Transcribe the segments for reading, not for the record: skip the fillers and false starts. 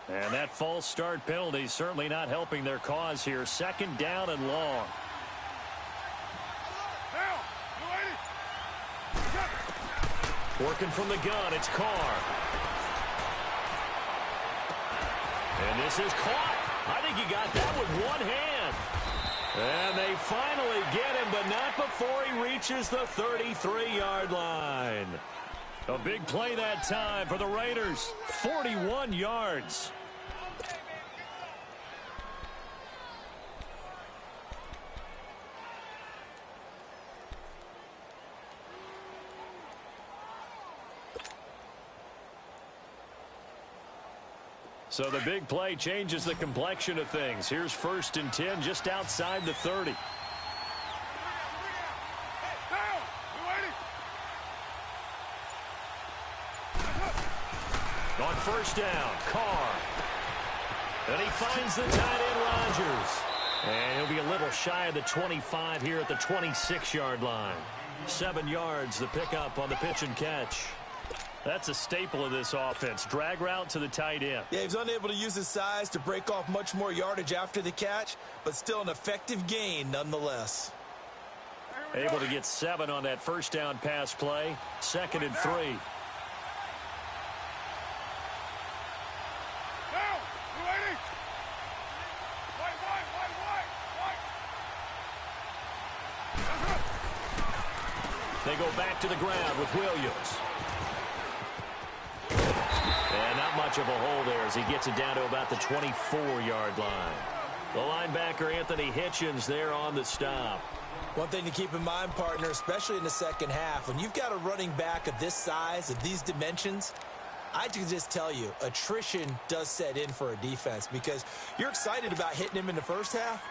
And that false start penalty certainly not helping their cause here. Second down and long. Working from the gun, it's Carr. And this is caught. I think he got that with one hand. And they finally get him, but not before he reaches the 33-yard line. A big play that time for the Raiders. 41 yards. So the big play changes the complexion of things. Here's 1st and 10 just outside the 30. On 1st down, Carr. And he finds the tight end, Rodgers. And he'll be a little shy of the 25 here at the 26-yard line. 7 yards, the pickup on the pitch and catch. That's a staple of this offense. Drag route to the tight end. Yeah, he's unable to use his size to break off much more yardage after the catch, but still an effective gain nonetheless. Able to get 7 on that 1st down pass play. 2nd and 3. They go back to the ground with Williams. And not much of a hole there as he gets it down to about the 24-yard line. The linebacker, Anthony Hitchens, there on the stop. One thing to keep in mind, partner, especially in the second half, when you've got a running back of this size, of these dimensions, I can just tell you, attrition does set in for a defense because you're excited about hitting him in the first half.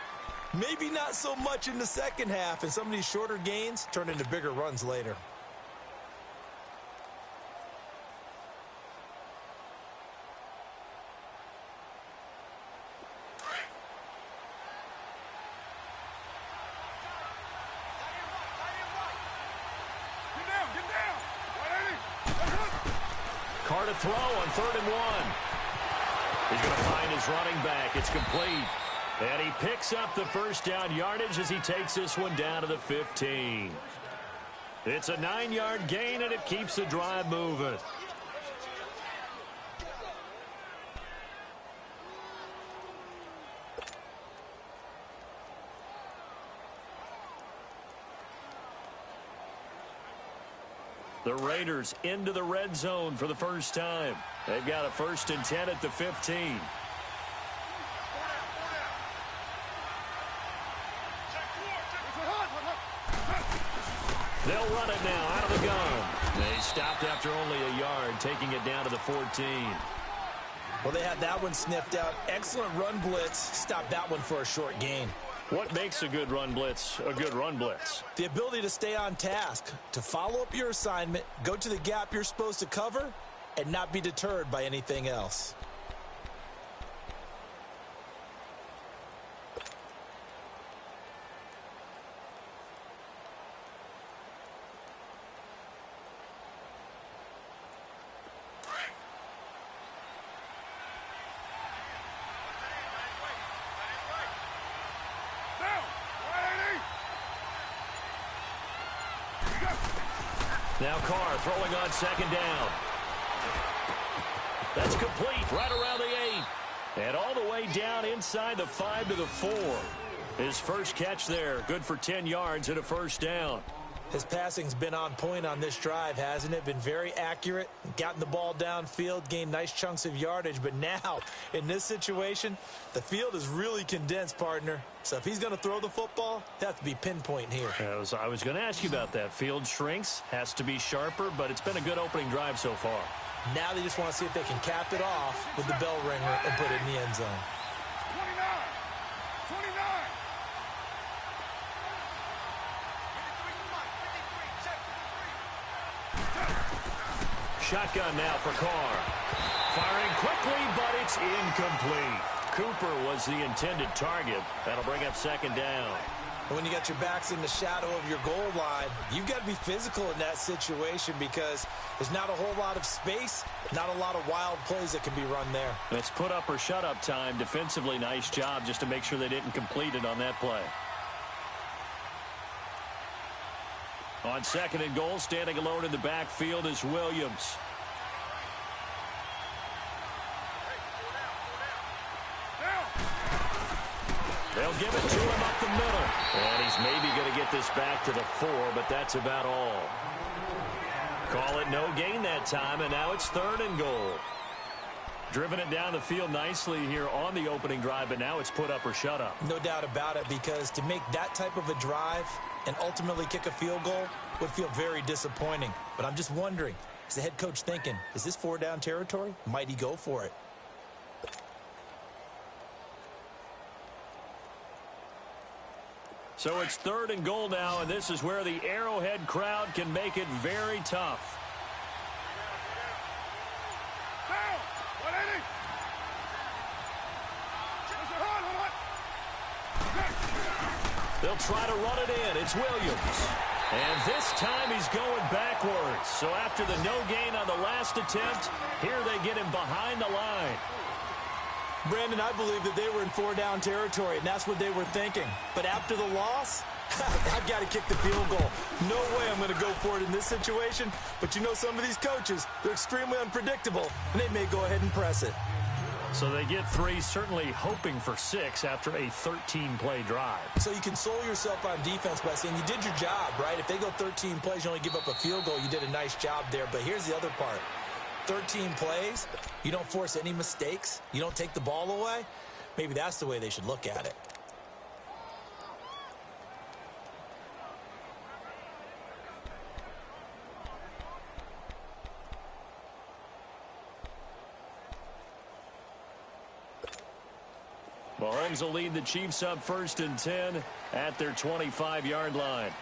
Maybe not so much in the second half, and some of these shorter gains turn into bigger runs later. Carr to throw on 3rd and 1. He's going to find his running back. It's complete. And he picks up the 1st down yardage as he takes this one down to the 15. It's a 9-yard gain, and it keeps the drive moving. The Raiders into the red zone for the first time. They've got a 1st and 10 at the 15. They'll run it now out of the gun. They stopped after only a yard, taking it down to the 14. Well, they had that one sniffed out. Excellent run blitz. Stopped that one for a short gain. What makes a good run blitz a good run blitz? The ability to stay on task, to follow up your assignment, go to the gap you're supposed to cover, and not be deterred by anything else. Now Carr throwing on 2nd down. That's complete right around the 8. And all the way down inside the 5 to the 4. His first catch there, good for 10 yards and a 1st down. His passing's been on point on this drive, hasn't it? Been very accurate, gotten the ball downfield, gained nice chunks of yardage. But now, in this situation, the field is really condensed, partner. So if he's going to throw the football, it has to be pinpoint here. I was going to ask you about that. Field shrinks, has to be sharper, but it's been a good opening drive so far. Now they just want to see if they can cap it off with the bell ringer and put it in the end zone. 29. Shotgun now for Carr. Firing quickly, but it's incomplete. Cooper was the intended target. That'll bring up 2nd down. And when you got your backs in the shadow of your goal line, you've got to be physical in that situation because there's not a whole lot of space, not a lot of wild plays that can be run there. It's put up or shut up time. Defensively, nice job just to make sure they didn't complete it on that play. On 2nd and goal, standing alone in the backfield is Williams. They'll give it to him up the middle. And he's maybe going to get this back to the 4, but that's about all. Call it no gain that time, and now it's 3rd and goal. Driven it down the field nicely here on the opening drive, but now it's put up or shut up. No doubt about it, because to make that type of a drive and ultimately kick a field goal would feel very disappointing. But I'm just wondering, is the head coach thinking, is this 4-down territory? Might he go for it? So it's 3rd and goal now, and this is where the Arrowhead crowd can make it very tough. They'll try to run it in. It's Williams. And this time he's going backwards. So after the no gain on the last attempt, here they get him behind the line. Brandon, I believe that they were in 4-down territory, and that's what they were thinking. But after the loss, I've got to kick the field goal. No way I'm going to go for it in this situation. But you know, some of these coaches, they're extremely unpredictable, and they may go ahead and press it. So they get 3, certainly hoping for 6 after a 13-play drive. So you console yourself on defense by saying you did your job, right? If they go 13 plays, you only give up a field goal, you did a nice job there. But here's the other part. 13 plays, you don't force any mistakes, you don't take the ball away. Maybe that's the way they should look at it. Mahomes will lead the Chiefs up 1st and 10 at their 25-yard line.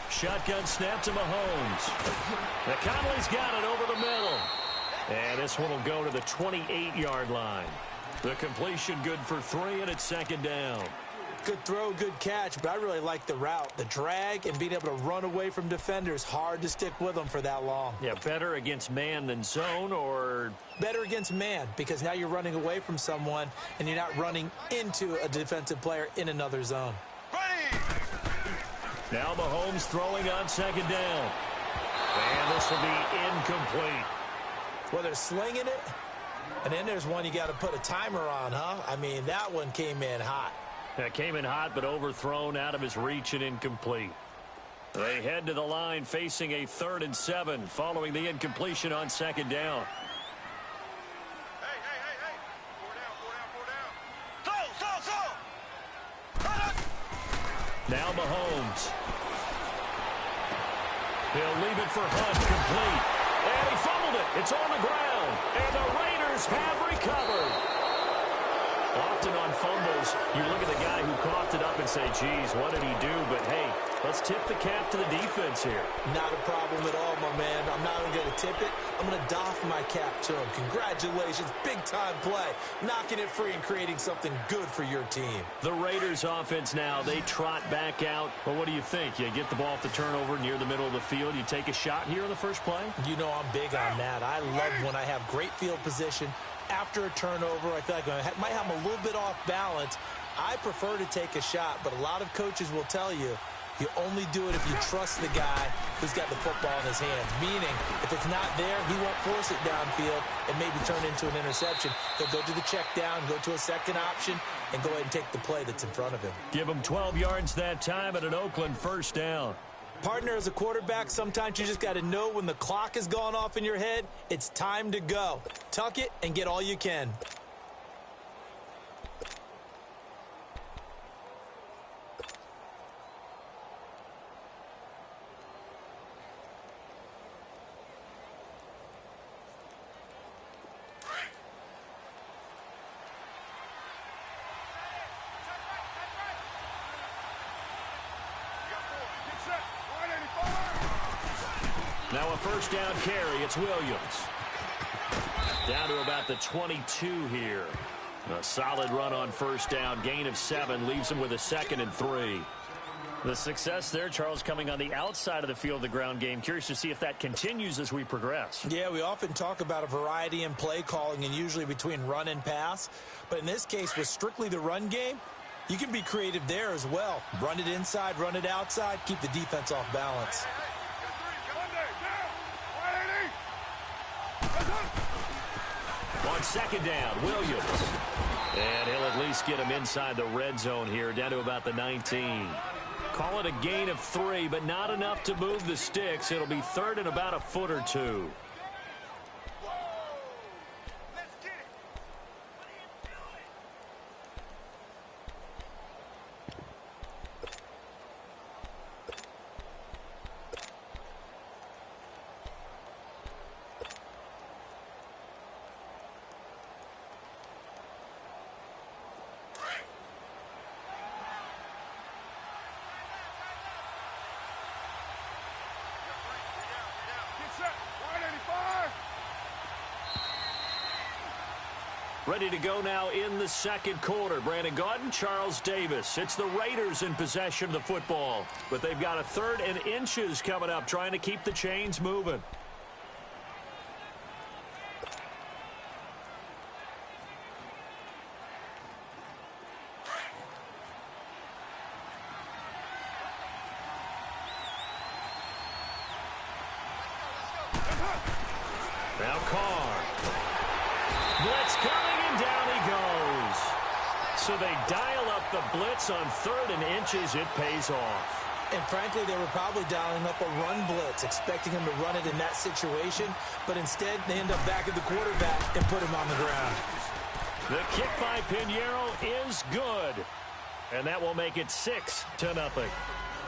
Shotgun snap to Mahomes. Now Conley's got it over the middle. And this one will go to the 28-yard line. The completion good for 3, and it's 2nd down. Good throw, good catch, but I really like the route. The drag and being able to run away from defenders, hard to stick with them for that long. Yeah, better against man than zone, or? Better against man, because now you're running away from someone and you're not running into a defensive player in another zone. Now Mahomes throwing on 2nd down. And this will be incomplete. Well, they're slinging it, and then there's one you got to put a timer on, huh? I mean, that one came in hot. That came in hot, but overthrown, out of his reach and incomplete. They head to the line facing a 3rd and 7 following the incompletion on 2nd down. Now Mahomes. He'll leave it for Hunt, complete. And he fumbled it. It's on the ground. And the Raiders have recovered. Often on fumbles, you look at the guy who coughed it up and say, geez, what did he do? But, hey, let's tip the cap to the defense here. Not a problem at all, my man. I'm not only going to tip it, I'm going to doff my cap to him. Congratulations, big-time play. Knocking it free and creating something good for your team. The Raiders offense now, they trot back out. Well, what do you think? You get the ball off the turnover near the middle of the field. You take a shot here on the first play? You know I'm big on that. I love when I have great field position. After a turnover, I feel like I might have them a little bit off balance. I prefer to take a shot, but a lot of coaches will tell you, you only do it if you trust the guy who's got the football in his hands. Meaning, if it's not there, he won't force it downfield and maybe turn into an interception. He'll go to the check down, go to a second option, and go ahead and take the play that's in front of him. Give him 12 yards that time at an Oakland 1st down. Partner, as a quarterback, sometimes you just got to know when the clock has gone off in your head, it's time to go. Tuck it and get all you can. Now a 1st down carry. It's Williams. Down to about the 22 here. A solid run on first down. Gain of 7 leaves him with a 2nd and 3. The success there, Charles, coming on the outside of the field, the ground game. Curious to see if that continues as we progress. Yeah, we often talk about a variety in play calling and usually between run and pass. But in this case, with strictly the run game, you can be creative there as well. Run it inside, run it outside, keep the defense off balance. On 2nd down, Williams. And he'll at least get him inside the red zone here, down to about the 19. Call it a gain of 3, but not enough to move the sticks. It'll be 3rd and about a foot or 2. Ready to go now in the 2nd quarter. Brandon Gaudin, Charles Davis. It's the Raiders in possession of the football, but they've got a 3rd and inches coming up, trying to keep the chains moving. Now Carr. Blitz coming, and down he goes. So they dial up the blitz on 3rd and inches. It pays off. And frankly, they were probably dialing up a run blitz, expecting him to run it in that situation. But instead, they end up back at the quarterback and put him on the ground. The kick by Pinheiro is good. And that will make it 6-0.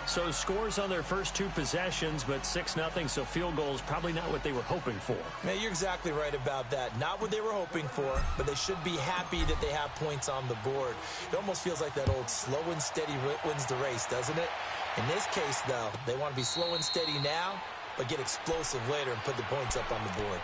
So scores on their first 2 possessions, but 6-0, so field goal is probably not what they were hoping for. Man, you're exactly right about that. Not what they were hoping for, but they should be happy that they have points on the board. It almost feels like that old slow and steady wins the race, doesn't it? In this case, though, they want to be slow and steady now, but get explosive later and put the points up on the board.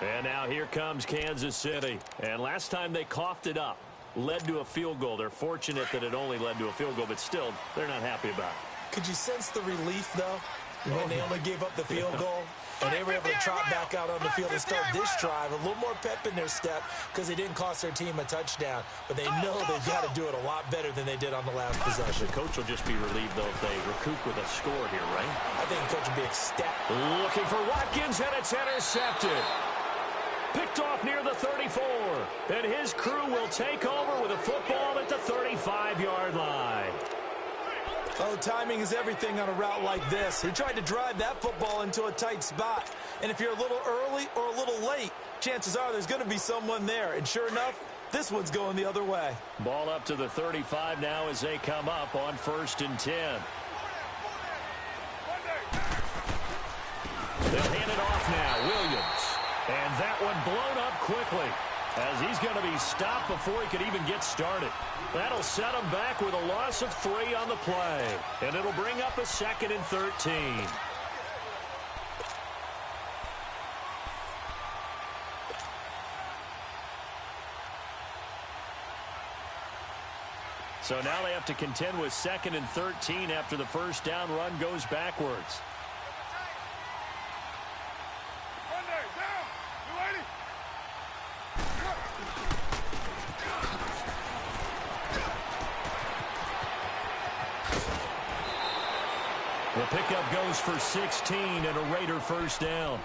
And now here comes Kansas City. And last time they coughed it up, led to a field goal. They're fortunate that it only led to a field goal, but still, they're not happy about it. Could you sense the relief, though, when they only gave up the field goal? And they were able to trot back out on the field and start this drive. A little more pep in their step because they didn't cost their team a touchdown. But they know they've got to do it a lot better than they did on the last possession. The coach will just be relieved, though, if they recoup with a score here, right? I think the coach will be ecstatic. Looking for Watkins, and it's intercepted. Picked off near the 34. And his crew will take over with a football at the 35-yard line. Oh, timing is everything on a route like this. He tried to drive that football into a tight spot. And if you're a little early or a little late, chances are there's going to be someone there. And sure enough, this one's going the other way. Ball up to the 35 now as they come up on 1st and 10. They'll hand it off now, Williams. And that one blown up quickly, as he's going to be stopped before he could even get started. That'll set him back with a loss of 3 on the play. And it'll bring up a 2nd and 13. So now they have to contend with 2nd and 13 after the first down run goes backwards. The pickup goes for 16 and a Raider first down.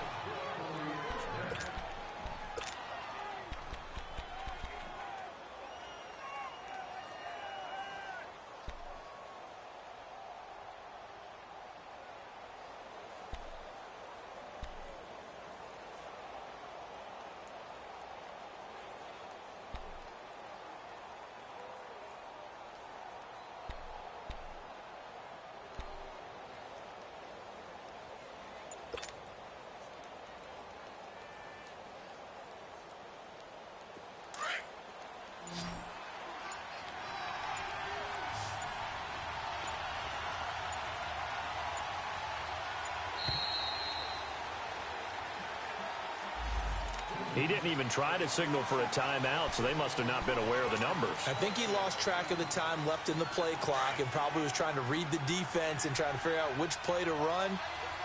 He didn't even try to signal for a timeout, so they must have not been aware of the numbers. I think he lost track of the time left in the play clock and probably was trying to read the defense and trying to figure out which play to run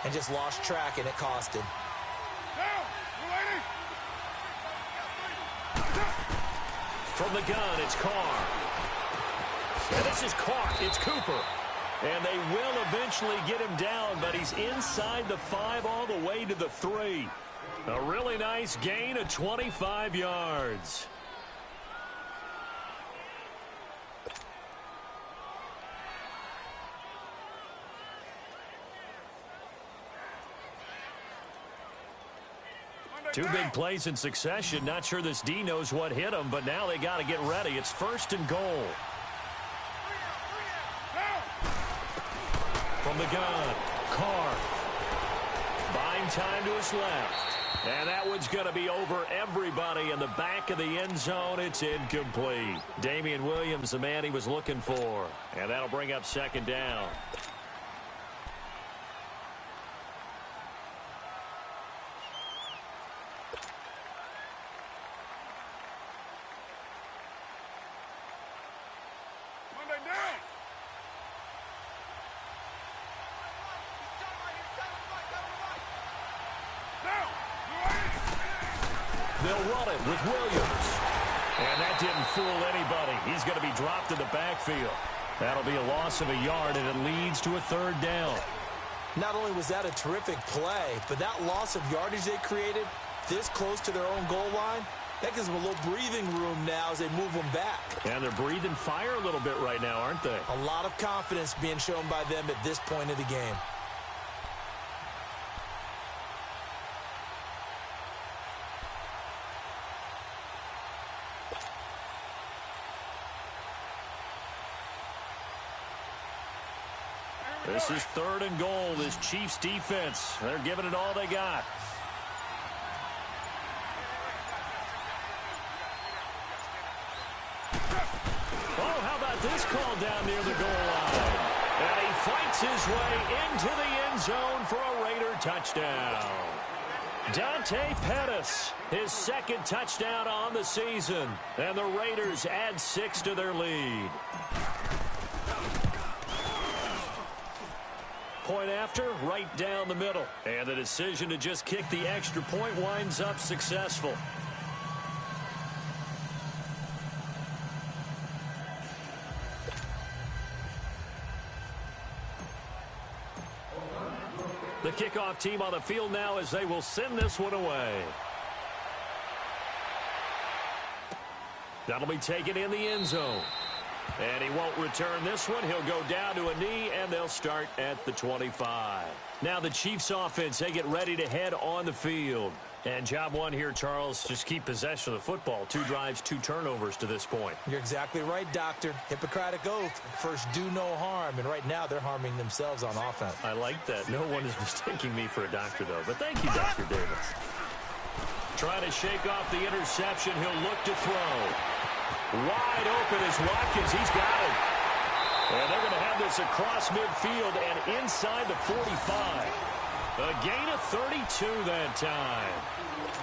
and just lost track, and it cost him. From the gun, it's Carr. And this is caught. It's Cooper. And they will eventually get him down, but he's inside the 5 all the way to the 3. A really nice gain of 25 yards. Two big plays in succession. Not sure this D knows what hit him, but now they got to get ready. It's 1st and goal. From the gun, Carr. Buying time to his left. And that one's going to be over everybody in the back of the end zone. It's incomplete. Damian Williams, the man he was looking for. And that'll bring up 2nd down. They'll run it with Williams. And that didn't fool anybody. He's going to be dropped in the backfield. That'll be a loss of a yard, and it leads to a 3rd down. Not only was that a terrific play, but that loss of yardage they created this close to their own goal line, that gives them a little breathing room now as they move them back. And they're breathing fire a little bit right now, aren't they? A lot of confidence being shown by them at this point of the game. This is 3rd and goal. This Chiefs defense, they're giving it all they got. Oh, how about this call down near the goal line? And he fights his way into the end zone for a Raider touchdown. Dante Pettis, his 2nd touchdown on the season. And the Raiders add 6 to their lead. Point after, right down the middle. And the decision to just kick the extra point winds up successful. The kickoff team on the field now as they will send this one away. That'll be taken in the end zone. And he won't return this one. He'll go down to a knee, and they'll start at the 25. Now the Chiefs offense, they get ready to head on the field. And job one here, Charles, just keep possession of the football. 2 drives, 2 turnovers to this point. You're exactly right, Doctor. Hippocratic oath. First, do no harm. And right now, they're harming themselves on offense. I like that. No one is mistaking me for a doctor, though. But thank you, Dr. Davis. Trying to shake off the interception. He'll look to throw. Wide open is Watkins. He's got it. And they're going to have this across midfield and inside the 45. A gain of 32 that time.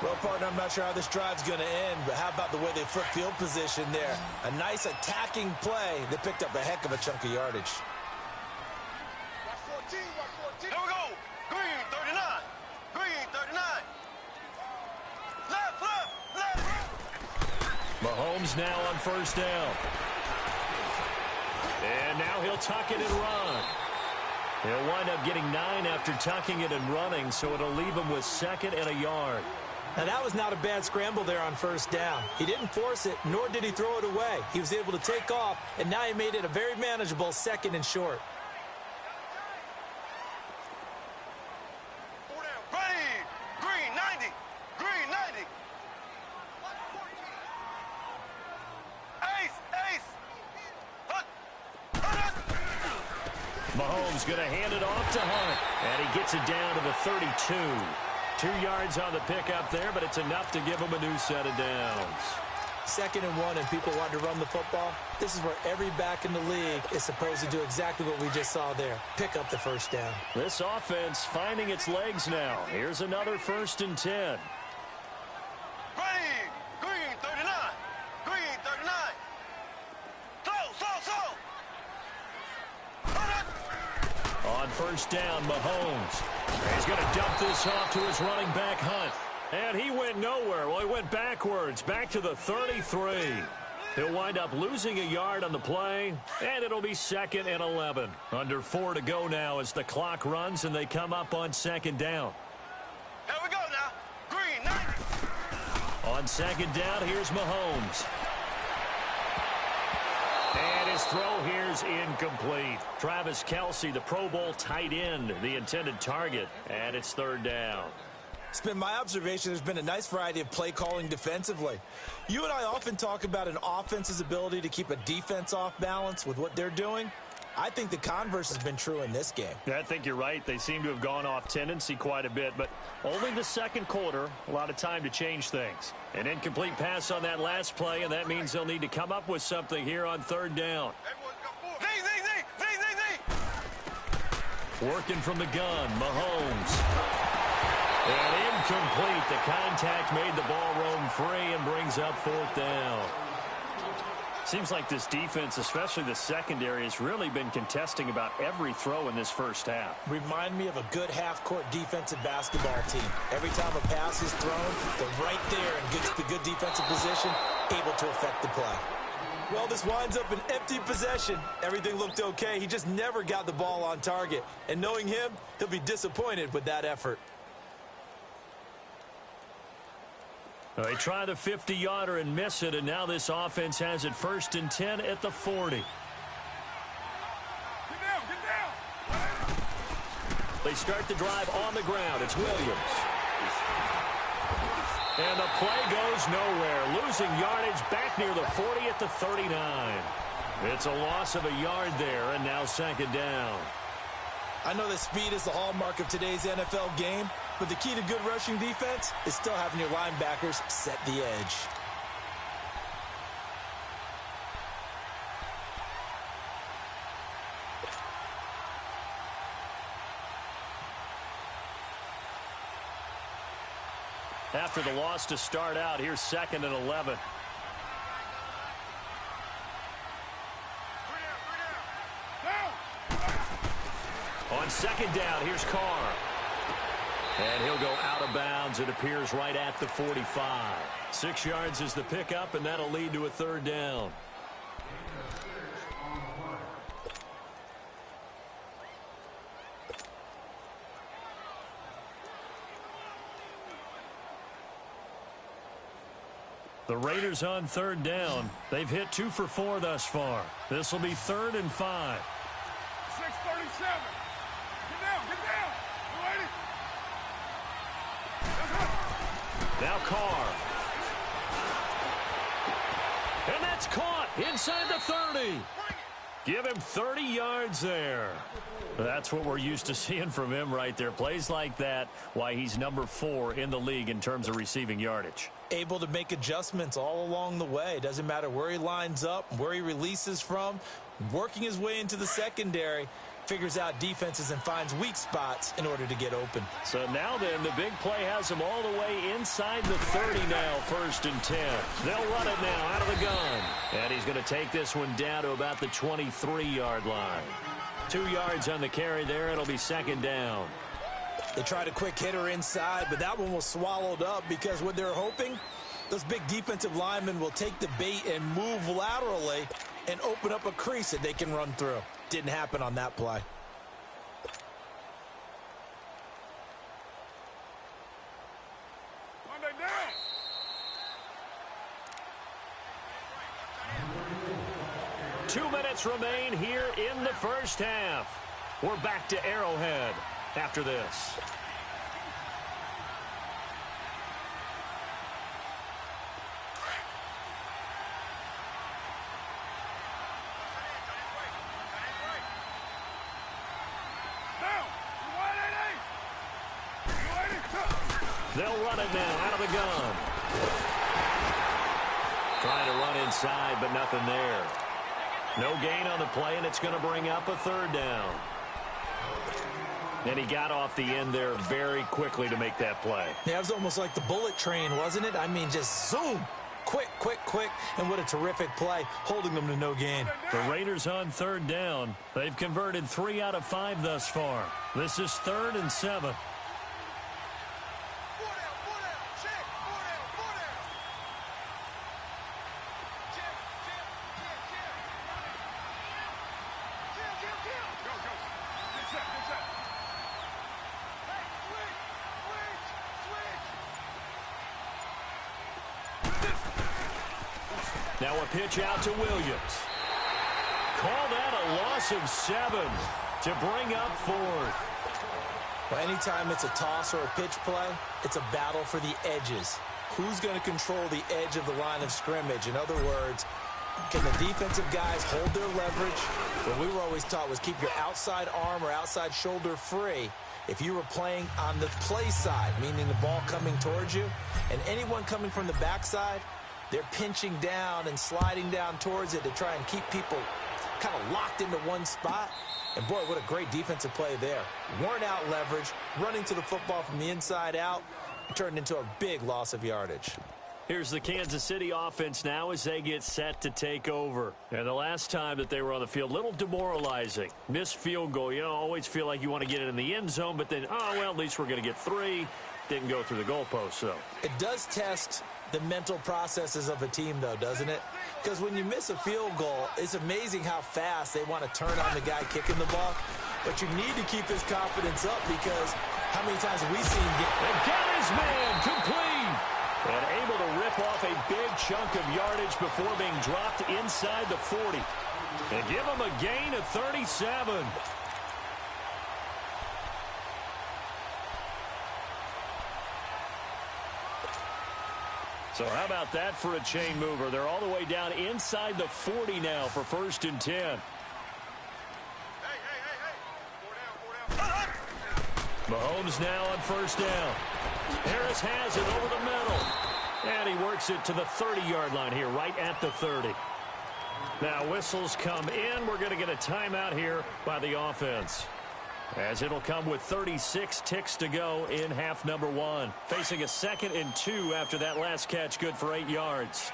Well, partner, I'm not sure how this drive's going to end, but how about the way they flip field position there? A nice attacking play. They picked up a heck of a chunk of yardage. Here we go. Green, 39. Green, 39. Left. Mahomes now on 1st down. And now he'll tuck it and run. He'll wind up getting 9 after tucking it and running, so it'll leave him with 2nd and a yard. Now, that was not a bad scramble there on 1st down. He didn't force it, nor did he throw it away. He was able to take off, and now he made it a very manageable 2nd and short. Green, 90. Green, 90. Ace. Mahomes going to hand it off to Hunt, and he gets it down to the 32. 2 yards on the pickup there, but it's enough to give him a new set of downs. 2nd and 1, and people want to run the football. This is where every back in the league is supposed to do exactly what we just saw there. Pick up the 1st down. This offense finding its legs now. Here's another 1st and 10. On first down, Mahomes. He's going to dump this off to his running back, Hunt. And he went nowhere. Well, he went backwards, back to the 33. He'll wind up losing a yard on the play, and it'll be 2nd and 11. Under 4 to go now as the clock runs, and they come up on 2nd down. Here we go now. Green, 90. On 2nd down, here's Mahomes. And his throw here's incomplete. Travis Kelce, the Pro Bowl tight end, the intended target, and it's 3rd down. It's been my observation there's been a nice variety of play calling defensively. You and I often talk about an offense's ability to keep a defense off balance with what they're doing. I think the converse has been true in this game. Yeah, I think you're right. They seem to have gone off tendency quite a bit, but only the 2nd quarter, a lot of time to change things. An incomplete pass on that last play, and that means they'll need to come up with something here on 3rd down. Working from the gun, Mahomes. And incomplete. The contact made the ball roam free and brings up 4th down. Seems like this defense, especially the secondary, has really been contesting about every throw in this first half. Remind me of a good half-court defensive basketball team. Every time a pass is thrown, they're right there in good defensive position, able to affect the play. Well, this winds up an empty possession. Everything looked okay. He just never got the ball on target. And knowing him, he'll be disappointed with that effort. They try the 50-yarder and miss it, and now this offense has it 1st and 10 at the 40. Get down. They start the drive on the ground. It's Williams. And the play goes nowhere. Losing yardage back near the 40 at the 39. It's a loss of a yard there, and now 2nd down. I know that speed is the hallmark of today's NFL game, but the key to good rushing defense is still having your linebackers set the edge. After the loss to start out, here's 2nd and 11. On 2nd down, here's Carr. And he'll go out of bounds. It appears right at the 45. 6 yards is the pickup, and that'll lead to a 3rd down. The Raiders on 3rd down. They've hit 2 for 4 thus far. This will be 3rd and 5. 637. Get down. You ready? Now Carr. And that's caught inside the 30. Give him 30 yards there. That's what we're used to seeing from him right there. Plays like that, why he's number 4 in the league in terms of receiving yardage. Able to make adjustments all along the way. Doesn't matter where he lines up, where he releases from. Working his way into the secondary, figures out defenses and finds weak spots in order to get open. So now then, the big play has him all the way inside the 30 now, 1st and 10. They'll run it now out of the gun. And he's going to take this one down to about the 23-yard line. 2 yards on the carry there. It'll be 2nd down. They tried a quick hitter inside, but that one was swallowed up because what they're hoping, those big defensive linemen will take the bait and move laterally and open up a crease that they can run through. Didn't happen on that play. Monday down. Two minutes remain here in the first half. We're back to Arrowhead after this. They'll run it now out of the gun. Trying to run inside, but nothing there. No gain on the play, and it's going to bring up a 3rd down. And he got off the end there very quickly to make that play. Yeah, it was almost like the bullet train, wasn't it? I mean, just zoom, quick, and what a terrific play, holding them to no gain. The Raiders on third down. They've converted 3 out of 5 thus far. This is 3rd and 7. Now a pitch out to Williams. Call that a loss of 7 to bring up 4th. Well, anytime it's a toss or a pitch play, it's a battle for the edges. Who's going to control the edge of the line of scrimmage? In other words, can the defensive guys hold their leverage? What we were always taught was keep your outside arm or outside shoulder free if you were playing on the play side, meaning the ball coming towards you, and anyone coming from the backside, they're pinching down and sliding down towards it to try and keep people kind of locked into one spot. And, boy, what a great defensive play there. Worn out leverage, running to the football from the inside out, turned into a big loss of yardage. Here's the Kansas City offense now as they get set to take over. And the last time that they were on the field, a little demoralizing. Missed field goal. You know, always feel like you want to get it in the end zone, but then, oh, well, at least we're going to get 3. Didn't go through the goalpost, though. It does test the mental processes of a team, though, doesn't it? Because when you miss a field goal, it's amazing how fast they want to turn on the guy kicking the ball. But you need to keep his confidence up because how many times have we seen him and got his man complete. And able to rip off a big chunk of yardage before being dropped inside the 40. And give him a gain of 37. So how about that for a chain mover? They're all the way down inside the 40 now for 1st and 10. Hey. 4 down. Mahomes now on 1st down. Harris has it over the middle. And he works it to the 30-yard line here, right at the 30. Now whistles come in. We're going to get a timeout here by the offense, as it'll come with 36 ticks to go in half number 1. Facing a 2nd and 2 after that last catch, good for 8 yards.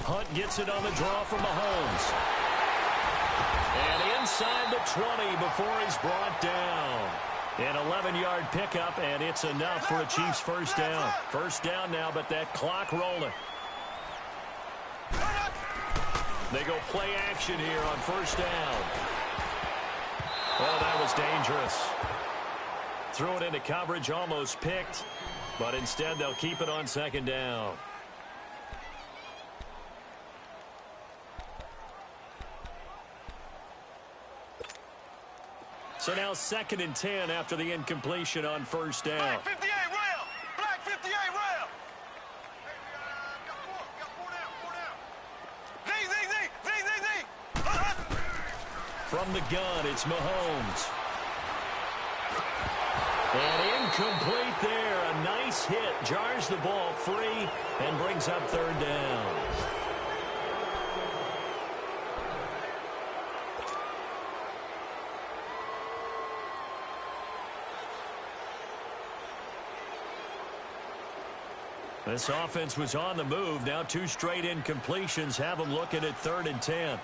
Hunt gets it on the draw from Mahomes. And inside the 20 before he's brought down. An 11-yard pickup, and it's enough for a Chiefs 1st down. 1st down now, but that clock rolling. They go play action here on 1st down. Oh, that was dangerous. Threw it into coverage, almost picked, but instead they'll keep it on 2nd down. So now 2nd and 10 after the incompletion on 1st down. Black 58 rail. Black 58 rail. Got 4 down. Z. From the gun, it's Mahomes. And incomplete there. A nice hit. Jars the ball free and brings up 3rd down. This offense was on the move. Now 2 straight incompletions have them looking at 3rd and 10.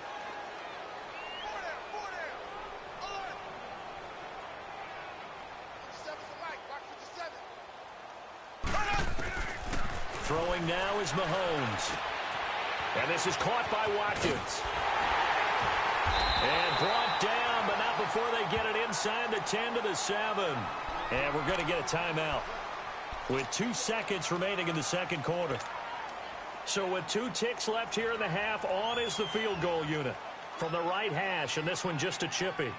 Throwing now is Mahomes. And this is caught by Watkins. And brought down, but not before they get it inside the 10 to the 7. And we're going to get a timeout with 2 seconds remaining in the 2nd quarter. So with 2 ticks left here in the half, on is the field goal unit from the right hash, and this one just a chippy.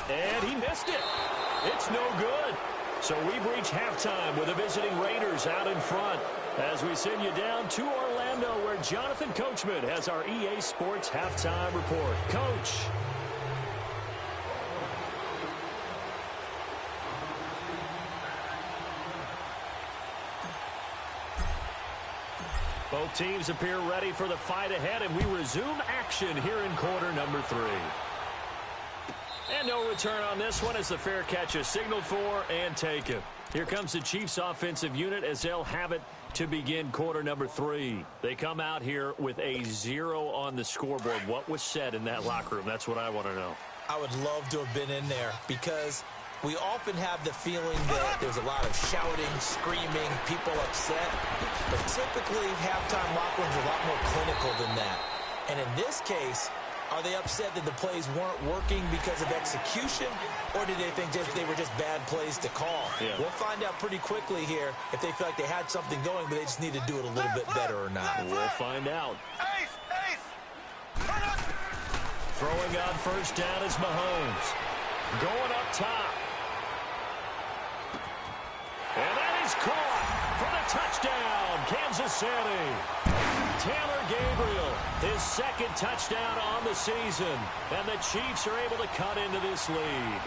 And he missed it. It's no good. So we've reached halftime with the visiting Raiders out in front as we send you down to Orlando, where Jonathan Coachman has our EA Sports halftime report. Coach. Both teams appear ready for the fight ahead, and we resume action here in quarter number 3. And no return on this one as the fair catch is signaled for and taken. Here comes the Chiefs offensive unit as they'll have it to begin quarter number 3. They come out here with a 0 on the scoreboard. What was said in that locker room? That's what I want to know. I would love to have been in there because we often have the feeling that there's a lot of shouting, screaming, people upset. But typically, halftime locker rooms are a lot more clinical than that. And in this case, are they upset that the plays weren't working because of execution, or did they think they were just bad plays to call? Yeah. We'll find out pretty quickly here if they feel like they had something going, but they just need to do it a little bit better or not. We'll find out. Ace, ace. Throwing on first down is Mahomes. Going up top. And that is caught for the touchdown, Kansas City. Taylor Gabriel, his second touchdown on the season. And the Chiefs are able to cut into this lead.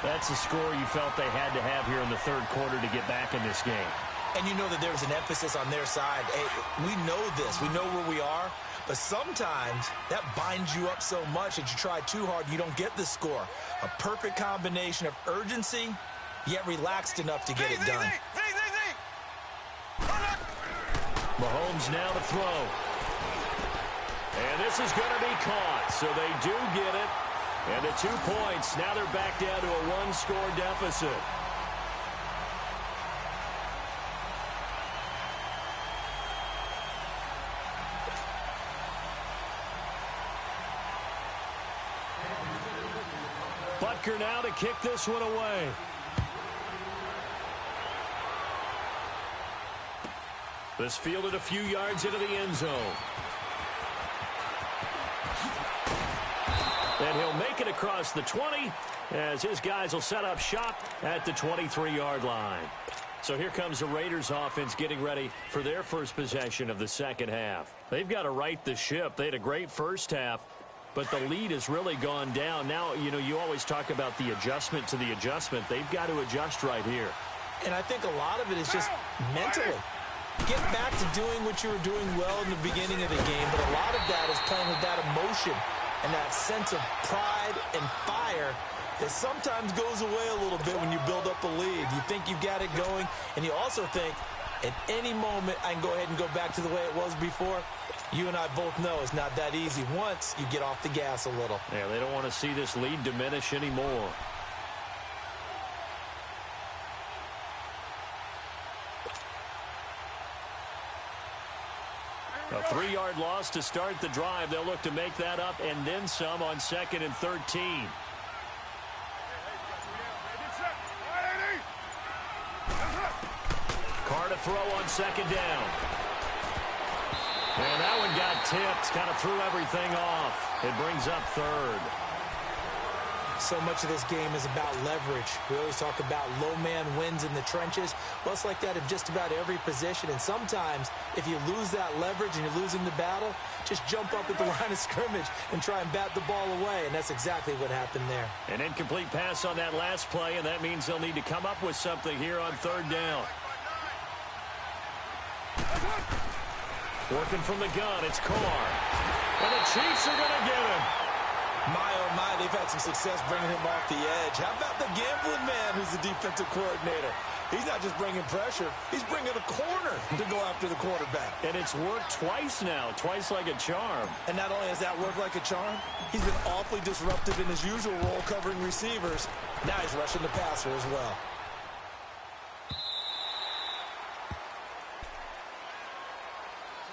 That's a score you felt they had to have here in the third quarter to get back in this game. And you know that there's an emphasis on their side. Hey, we know this. We know where we are. But sometimes that binds you up so much that you try too hard, you don't get the score. A perfect combination of urgency, yet relaxed enough to get it done. Mahomes now to throw. And this is going to be caught, so they do get it. And the 2 points, now they're back down to a one-score deficit. Butker now to kick this one away. This fielded a few yards into the end zone. And he'll make it across the 20 as his guys will set up shop at the 23-yard line. So here comes the Raiders offense getting ready for their first possession of the second half. They've got to right the ship. They had a great first half, but the lead has really gone down. Now, you know, you always talk about the adjustment to the adjustment. They've got to adjust right here. And I think a lot of it is just mentally. Get back to doing what you were doing well in the beginning of the game, but a lot of that is playing with that emotion and that sense of pride and fire that sometimes goes away a little bit when you build up a lead. You think you've got it going, and you also think at any moment I can go ahead and go back to the way it was before. You and I both know it's not that easy once you get off the gas a little. Yeah, they don't want to see this lead diminish anymore. A 3-yard loss to start the drive. They'll look to make that up and then some on 2nd and 13. Carr to throw on 2nd down. And that one got tipped. Kind of threw everything off. It brings up 3rd. So much of this game is about leverage. We always talk about low man wins in the trenches. Well, it's like that in just about every position. And sometimes, if you lose that leverage and you're losing the battle, just jump up at the line of scrimmage and try and bat the ball away. And that's exactly what happened there. An incomplete pass on that last play, and that means they'll need to come up with something here on 3rd down. Working from the gun, it's Carr. And the Chiefs are going to get him. My, oh my, they've had some success bringing him off the edge. How about the gambling man who's the defensive coordinator? He's not just bringing pressure, he's bringing a corner to go after the quarterback. And it's worked twice now, twice like a charm. And not only has that worked like a charm, he's been awfully disruptive in his usual role covering receivers. Now he's rushing the passer as well.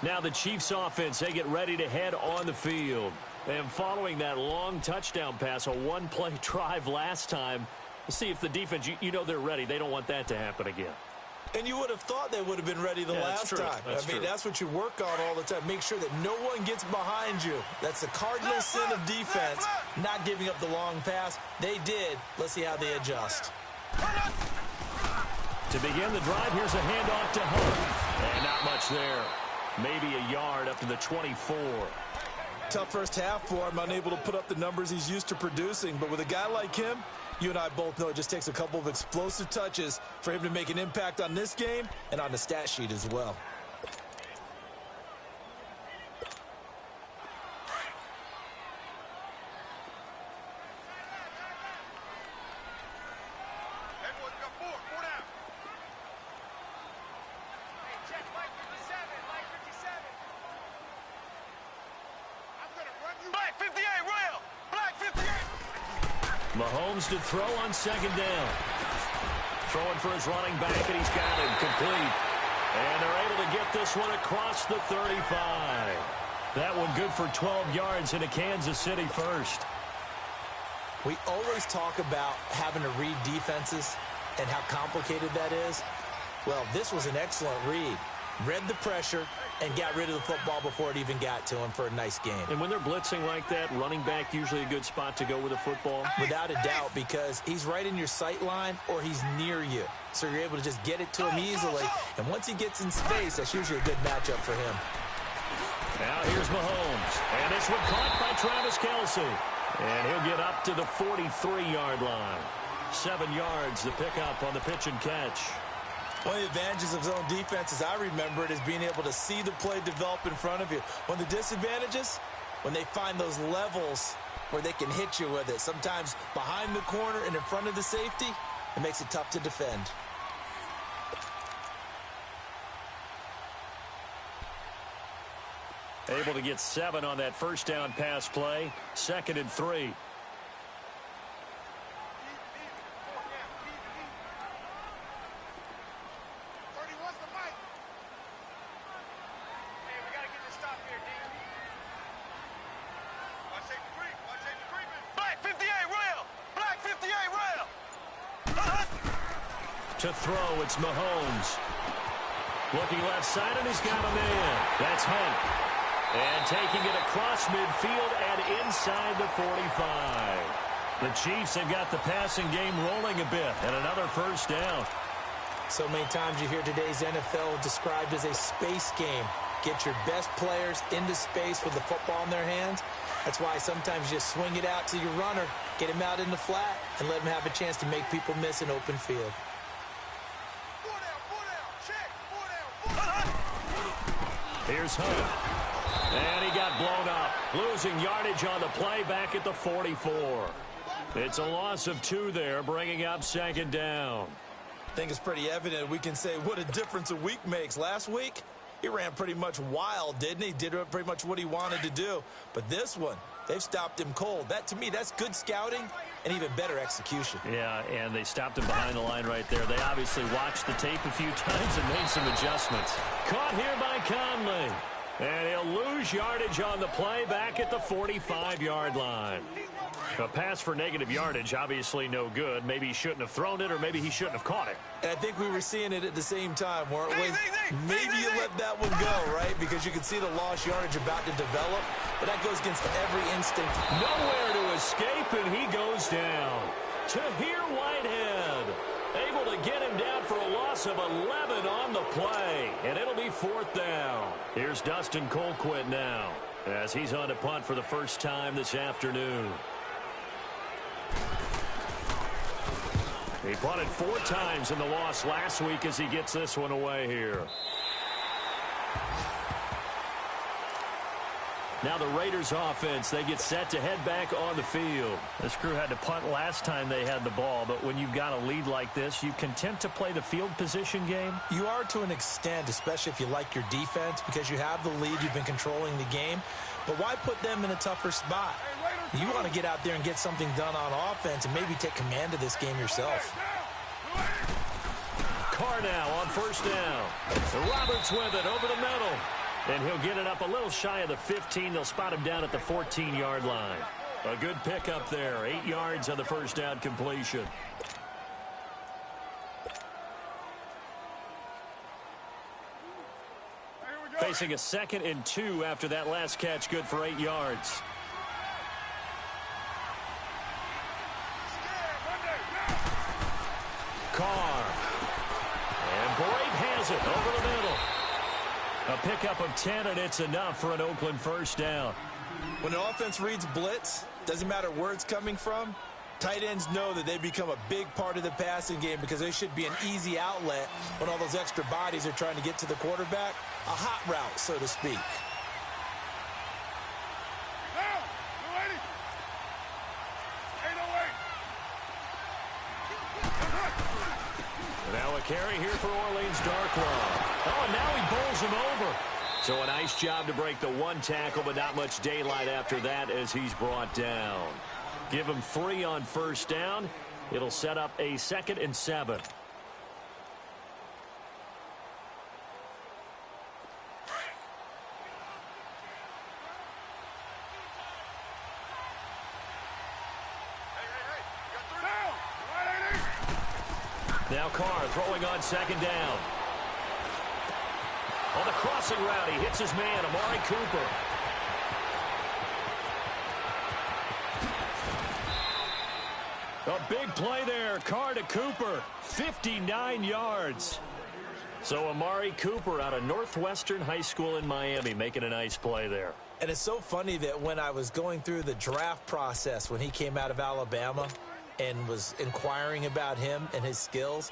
Now the Chiefs offense, they get ready to head on the field. And following that long touchdown pass, a one-play drive last time, let's see if the defense, you know they're ready. They don't want that to happen again. And you would have thought they would have been ready the last time. That's what you work on all the time. Make sure that no one gets behind you. That's the cardinal sin of defense, not giving up the long pass. They did. Let's see how they adjust. To begin the drive, here's a handoff to Hunt. And not much there. Maybe a yard up to the 24. Tough first half for him, unable to put up the numbers he's used to producing. But with a guy like him, you and I both know it just takes a couple of explosive touches for him to make an impact on this game and on the stat sheet as well. Mahomes to throw on second down. Throwing for his running back, and he's got him complete. And they're able to get this one across the 35. That one good for 12 yards into Kansas City first. We always talk about having to read defenses and how complicated that is. Well, this was an excellent read. Read the pressure and got rid of the football before it even got to him for a nice game. And when they're blitzing like that, running back usually a good spot to go with a football? Without a doubt, because he's right in your sight line or he's near you. So you're able to just get it to him easily. And once he gets in space, that's usually a good matchup for him. Now here's Mahomes. And this one caught by Travis Kelce. And he'll get up to the 43-yard line. 7 yards, the pickup on the pitch and catch. One of the advantages of zone defense, as I remember it, is being able to see the play develop in front of you. One of the disadvantages, when they find those levels where they can hit you with it, sometimes behind the corner and in front of the safety, it makes it tough to defend. Able to get 7 on that first down pass play. 2nd and 3. To throw, it's Mahomes. Looking left side, and he's got a man. That's Hunt. And taking it across midfield and inside the 45. The Chiefs have got the passing game rolling a bit, and another first down. So many times you hear today's NFL described as a space game. Get your best players into space with the football in their hands. That's why sometimes you just swing it out to your runner, get him out in the flat, and let him have a chance to make people miss an open field. Here's Hunt. And he got blown up. Losing yardage on the play back at the 44. It's a loss of 2 there, bringing up 2nd down. I think it's pretty evident we can say what a difference a week makes. Last week, he ran pretty much wild, didn't he? Did pretty much what he wanted to do. But this one, they've stopped him cold. That, to me, that's good scouting and even better execution. Yeah, and they stopped him behind the line right there. They obviously watched the tape a few times and made some adjustments. Caught here by Conley. And he'll lose yardage on the play back at the 45-yard line. A pass for negative yardage, obviously no good. Maybe he shouldn't have thrown it, or maybe he shouldn't have caught it. And I think we were seeing it at the same time, weren't we? Maybe you let that one go, right? Because you can see the lost yardage about to develop. But that goes against every instinct. Nowhere to escape, and he goes down. Tahir Whitehead able to get him down for a loss of 11 on the play. And it'll be 4th down. Here's Dustin Colquitt now, as he's on to punt for the first time this afternoon. He punted 4 times in the loss last week as he gets this one away here. Now the Raiders offense, they get set to head back on the field. This crew had to punt last time they had the ball, but when you've got a lead like this, you content to play the field position game? You are to an extent, especially if you like your defense, because you have the lead, you've been controlling the game. But why put them in a tougher spot? You want to get out there and get something done on offense and maybe take command of this game yourself. Carr now on first down. Roberts with it over the middle. And he'll get it up a little shy of the 15. They'll spot him down at the 14-yard line. A good pickup there. 8 yards on the first down completion. Facing a 2nd and 2 after that last catch, good for 8 yards. Carr. And Brate has it over the middle. A pickup of 10, and it's enough for an Oakland first down. When an offense reads blitz, doesn't matter where it's coming from, tight ends know that they become a big part of the passing game because they should be an easy outlet when all those extra bodies are trying to get to the quarterback. A hot route, so to speak. Now a carry here for Orleans Darkwa. Oh, and now he bowls him over. So a nice job to break the 1 tackle, but not much daylight after that as he's brought down. Give him 3 on first down. It'll set up a 2nd and 7. Now Carr throwing on 2nd down. On the crossing route, he hits his man, Amari Cooper. A big play there. Carr to Cooper. 59 yards. So Amari Cooper out of Northwestern High School in Miami making a nice play there. And it's so funny that when I was going through the draft process when he came out of Alabama and was inquiring about him and his skills,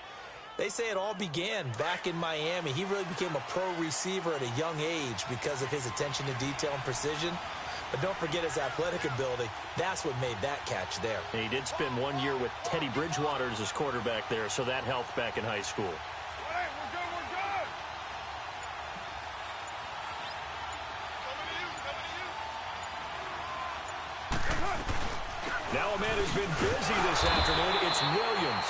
they say it all began back in Miami. He really became a pro receiver at a young age because of his attention to detail and precision. But don't forget his athletic ability. That's what made that catch there. And he did spend 1 year with Teddy Bridgewater as his quarterback there, so that helped back in high school. Hey, we're good, we're good. Now a man who's been busy this afternoon, it's Williams.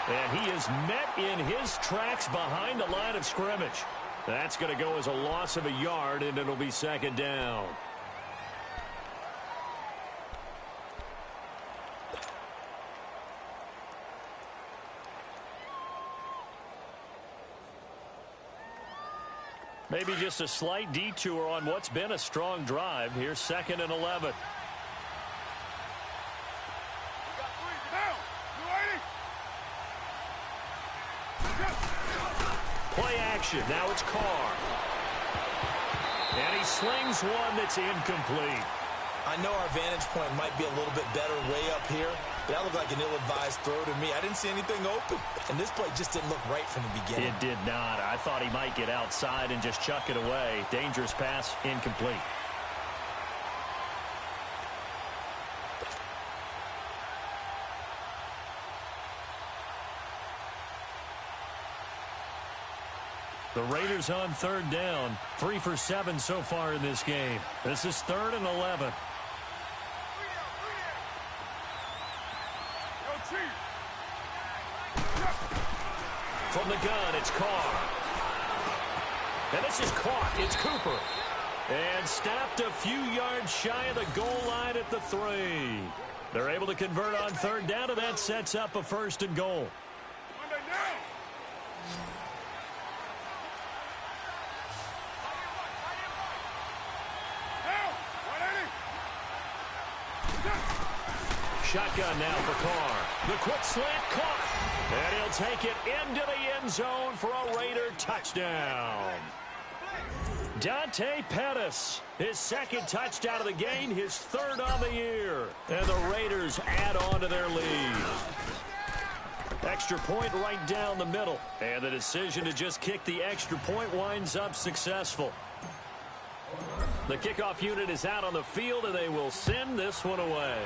And he is met in his tracks behind the line of scrimmage. That's going to go as a loss of a yard, and it'll be 2nd down. Maybe just a slight detour on what's been a strong drive. Here's 2nd and 11. Play action. Now it's Carr. And he slings one that's incomplete. I know our vantage point might be a little bit better way up here, but that looked like an ill-advised throw to me. I didn't see anything open, and this play just didn't look right from the beginning. It did not. I thought he might get outside and just chuck it away. Dangerous pass, incomplete. The Raiders on 3rd down. 3 for 7 so far in this game. This is 3rd and 11. From the gun, it's Carr. And this is caught. It's Cooper. And stopped a few yards shy of the goal line at the 3. They're able to convert on 3rd down, and that sets up a 1st and goal. Shotgun now for Carr. The quick slant caught. And he'll take it into the end zone for a Raider touchdown. Dante Pettis, his 2nd touchdown of the game, his 3rd on the year. And the Raiders add on to their lead. Extra point right down the middle. And the decision to just kick the extra point winds up successful. The kickoff unit is out on the field, and they will send this one away.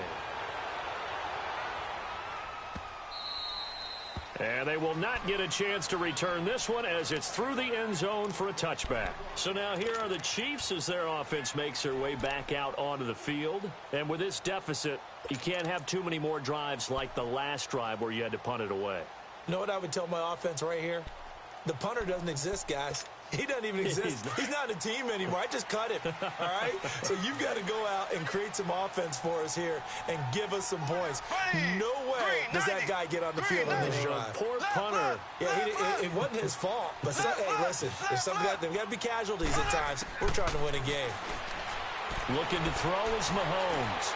And they will not get a chance to return this one as it's through the end zone for a touchback. So now here are the Chiefs as their offense makes their way back out onto the field. And with this deficit, you can't have too many more drives like the last drive where you had to punt it away. You know what I would tell my offense right here? The punter doesn't exist, guys. He doesn't even exist. He's not a team anymore. I just cut him, all right? So you've got to go out and create some offense for us here and give us some points. No way does that guy get on the field on this drive. Poor punter. Yeah, it wasn't his fault. But, hey, listen, there's got to be casualties at times. We're trying to win a game. Looking to throw is Mahomes.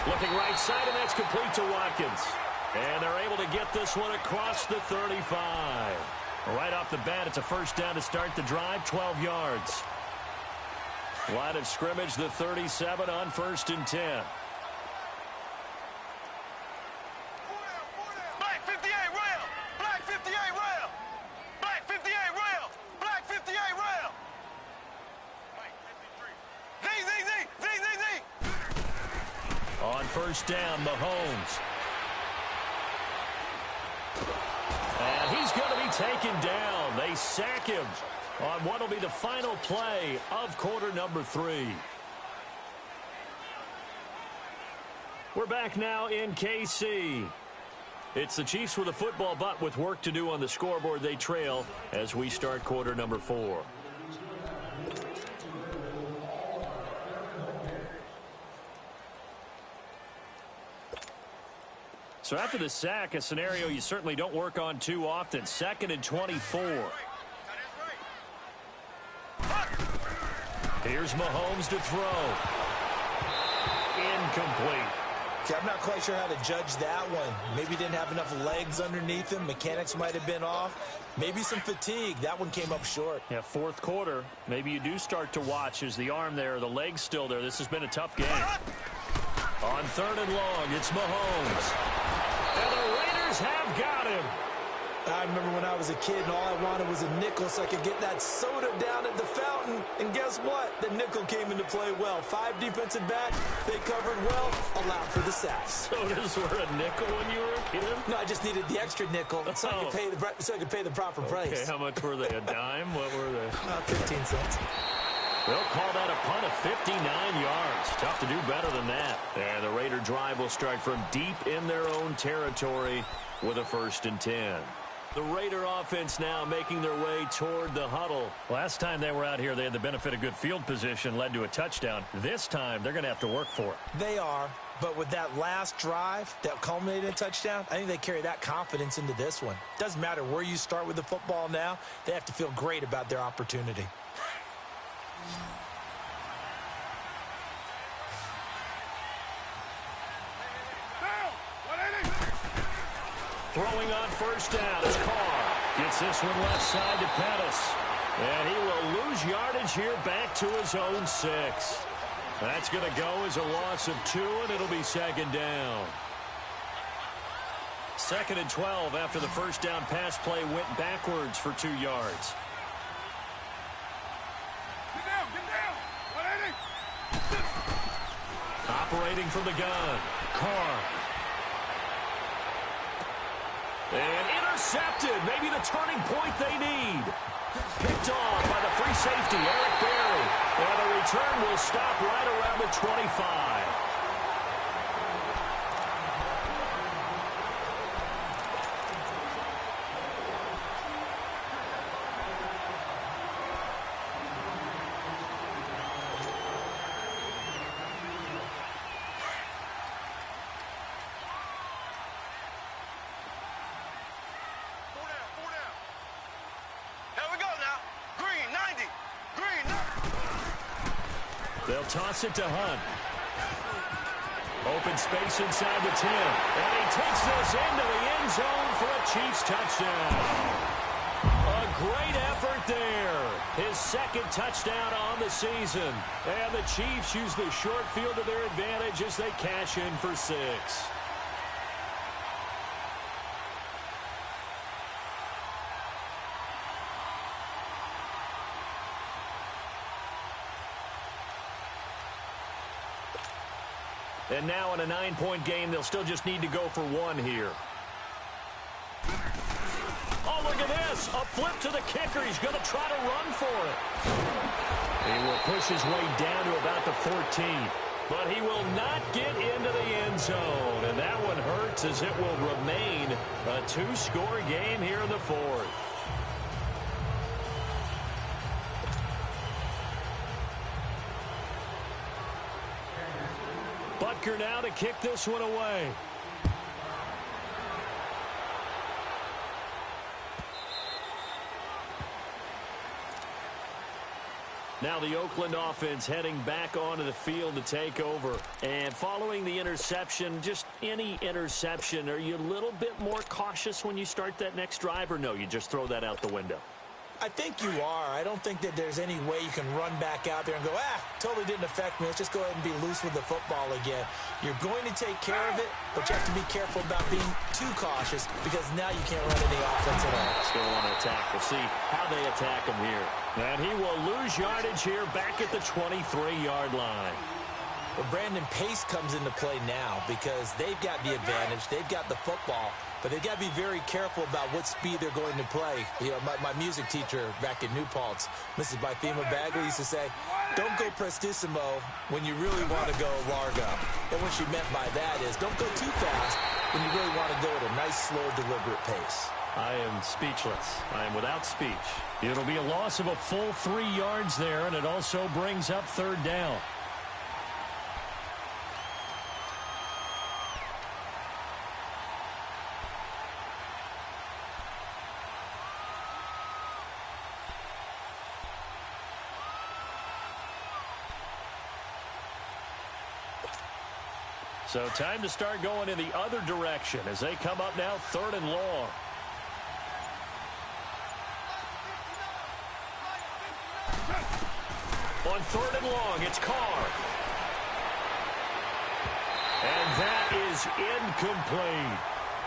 Looking right side, and that's complete to Watkins. And they're able to get this one across the 35. Right off the bat, it's a 1st down to start the drive, 12 yards. Line of scrimmage, the 37 on 1st and 10. Black 58 rail. Black 58 rail. Black 58 rail. Black 58 rail. Z. On 1st down, Mahomes. And he's going to be taken down. They sack him on what will be the final play of quarter number 3. We're back now in KC. It's the Chiefs with a football, but with work to do on the scoreboard. They trail as we start quarter number 4. So after the sack, a scenario you certainly don't work on too often. 2nd and 24. Here's Mahomes to throw. Incomplete. Okay, I'm not quite sure how to judge that one. Maybe he didn't have enough legs underneath him. Mechanics might have been off. Maybe some fatigue. That one came up short. Yeah, 4th quarter. Maybe you do start to watch. Is the arm there, the leg's still there? This has been a tough game. On 3rd and long, it's Mahomes. And the Raiders have got him. I remember when I was a kid and all I wanted was a nickel so I could get that soda down at the fountain. And guess what? The nickel came into play well. 5 defensive back. They covered well. Allowed for the sacks. Sodas were a nickel when you were a kid? No, I just needed the extra nickel so I could pay the proper price. Okay, how much were they? A dime? What were they? 15 cents. They'll call that a punt of 59 yards. Tough to do better than that. And the Raider drive will start from deep in their own territory with a 1st and 10. The Raider offense now making their way toward the huddle. Last time they were out here, they had the benefit of good field position, led to a touchdown. This time, they're going to have to work for it. They are, but with that last drive that culminated in a touchdown, I think they carry that confidence into this one. Doesn't matter where you start with the football now, they have to feel great about their opportunity. Throwing on 1st down is Carr. Gets this one left side to Pettis. And he will lose yardage here back to his own 6. That's going to go as a loss of 2, and it'll be 2nd down. 2nd and 12 after the 1st down pass play went backwards for 2 yards. Get down! 180! Operating from the gun, Carr. And intercepted. Maybe the turning point they need. Picked off by the free safety, Eric Berry. And the return will stop right around the 25. They'll toss it to Hunt. Open space inside the 10. And he takes this into the end zone for a Chiefs touchdown. A great effort there. His 2nd touchdown on the season. And the Chiefs use the short field to their advantage as they cash in for 6. And now in a 9-point game, they'll still just need to go for 1 here. Oh, look at this. A flip to the kicker. He's going to try to run for it. He will push his way down to about the 14. But he will not get into the end zone. And that one hurts as it will remain a 2-score game here in the 4th. Butker now to kick this one away. Now the Oakland offense heading back onto the field to take over. And following the interception, just any interception, are you a little bit more cautious when you start that next drive, or no, you just throw that out the window? I think you are. I don't think that there's any way you can run back out there and go, totally didn't affect me. Let's just go ahead and be loose with the football again. You're going to take care of it, but you have to be careful about being too cautious because now you can't run any offense at all. Still want to attack. We'll see how they attack him here. And he will lose yardage here back at the 23-yard line. But Brandon, pace comes into play now because they've got the advantage. They've got the football, but they've got to be very careful about what speed they're going to play. You know, my music teacher back in New Paltz, Mrs. Bythema Bagley, used to say, don't go prestissimo when you really want to go largo. And what she meant by that is don't go too fast when you really want to go at a nice, slow, deliberate pace. I am speechless. I am without speech. It'll be a loss of a full 3 yards there, and it also brings up third down. So time to start going in the other direction as they come up now 3rd and long. On 3rd and long, it's Carr. And that is incomplete.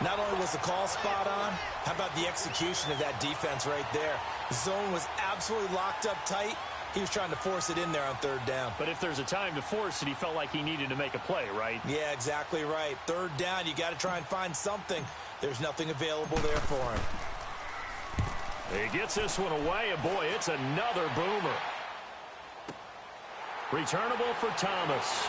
Not only was the call spot on, how about the execution of that defense right there? The zone was absolutely locked up tight. He was trying to force it in there on 3rd down. But if there's a time to force it, he felt like he needed to make a play, right? Yeah, exactly right. 3rd down, you got to try and find something. There's nothing available there for him. He gets this one away, and boy, it's another boomer. Returnable for Thomas.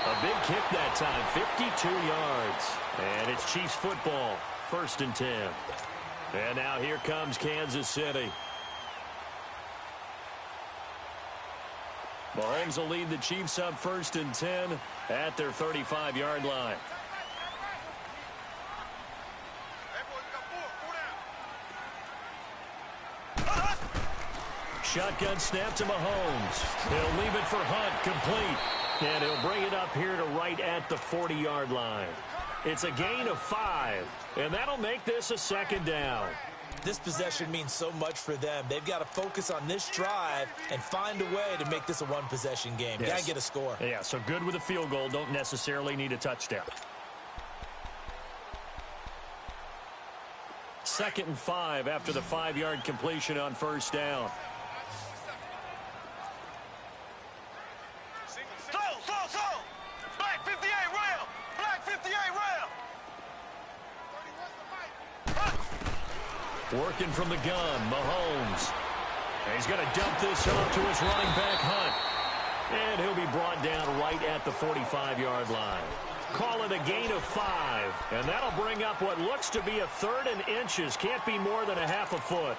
A big kick that time, 52 yards. And it's Chiefs football, 1st and 10. And now here comes Kansas City. Mahomes will lead the Chiefs up 1st and 10 at their 35-yard line. Shotgun snap to Mahomes. He'll leave it for Hunt, complete. And he'll bring it up here to right at the 40-yard line. It's a gain of 5, and that'll make this a 2nd down. This possession means so much for them. They've got to focus on this drive and find a way to make this a one-possession game. Yes. Got to get a score. Yeah, so good with a field goal. Don't necessarily need a touchdown. 2nd and 5 after the 5-yard completion on 1st down. Slow. Black 58 rail. Black 58 rail. Working from the gun, Mahomes. And he's going to dump this off to his running back, Hunt. And he'll be brought down right at the 45-yard line. Call it a gain of 5. And that'll bring up what looks to be a 3rd and inches. Can't be more than a half a foot.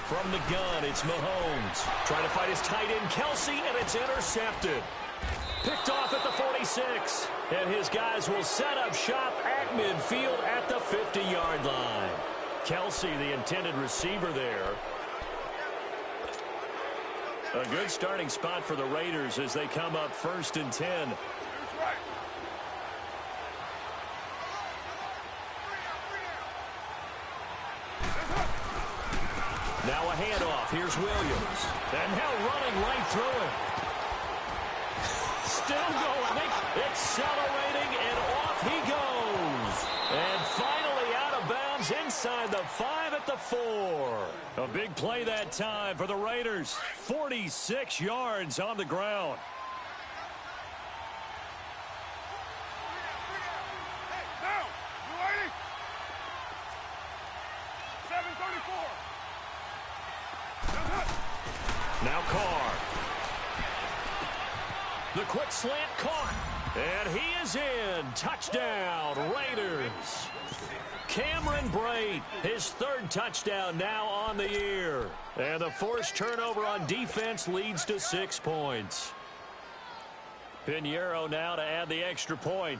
From the gun, it's Mahomes. Trying to fight his tight end, Kelsey, and it's intercepted. Picked off at the 46. And his guys will set up shop at midfield at the 50-yard line. Kelsey, the intended receiver there. A good starting spot for the Raiders as they come up 1st and 10. Now a handoff. Here's Williams. And now running right through it. Still going. Accelerating, and off he goes. And finally out of bounds inside the 5 at the 4. A big play that time for the Raiders. 46 yards on the ground. Now Carr. The quick slant caught. And he is in. Touchdown, Raiders. Cameron Brate, his 3rd touchdown now on the year. And the forced turnover on defense leads to 6 points. Pinheiro now to add the extra point.